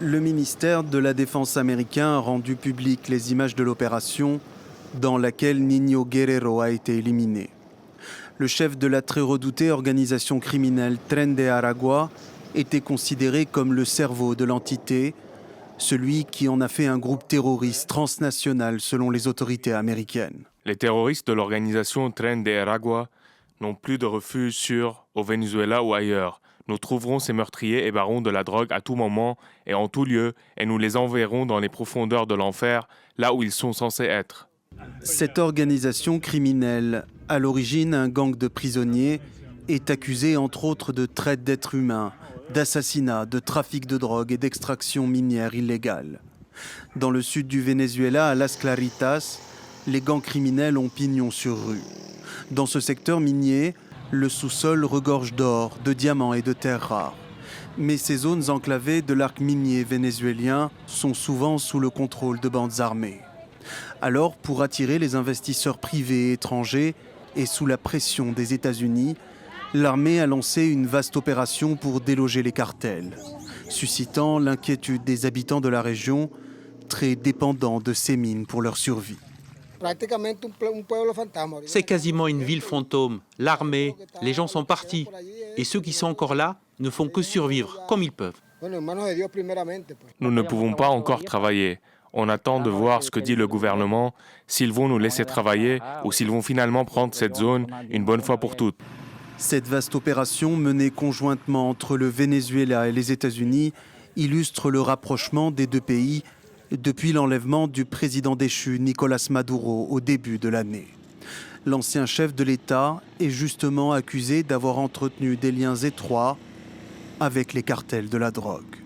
Le ministère de la Défense américain a rendu publiques les images de l'opération dans laquelle Niño Guerrero a été éliminé. Le chef de la très redoutée organisation criminelle Tren de Aragua était considéré comme le cerveau de l'entité, celui qui en a fait un groupe terroriste transnational selon les autorités américaines. Les terroristes de l'organisation Tren de Aragua n'ont plus de refuge sûr au Venezuela ou ailleurs. Nous trouverons ces meurtriers et barons de la drogue à tout moment et en tout lieu et nous les enverrons dans les profondeurs de l'enfer, là où ils sont censés être. Cette organisation criminelle, à l'origine un gang de prisonniers, est accusée entre autres de traite d'êtres humains, d'assassinat, de trafic de drogue et d'extraction minière illégale. Dans le sud du Venezuela, à Las Claritas, les gangs criminels ont pignon sur rue. Dans ce secteur minier, le sous-sol regorge d'or, de diamants et de terres rares. Mais ces zones enclavées de l'arc minier vénézuélien sont souvent sous le contrôle de bandes armées. Alors, pour attirer les investisseurs privés et étrangers et sous la pression des États-Unis, l'armée a lancé une vaste opération pour déloger les cartels, suscitant l'inquiétude des habitants de la région, très dépendants de ces mines pour leur survie. C'est quasiment une ville fantôme. L'armée, les gens sont partis. Et ceux qui sont encore là ne font que survivre comme ils peuvent. Nous ne pouvons pas encore travailler. On attend de voir ce que dit le gouvernement, s'ils vont nous laisser travailler ou s'ils vont finalement prendre cette zone une bonne fois pour toutes. Cette vaste opération menée conjointement entre le Venezuela et les États-Unis illustre le rapprochement des deux pays depuis l'enlèvement du président déchu Nicolás Maduro au début de l'année. L'ancien chef de l'État est justement accusé d'avoir entretenu des liens étroits avec les cartels de la drogue.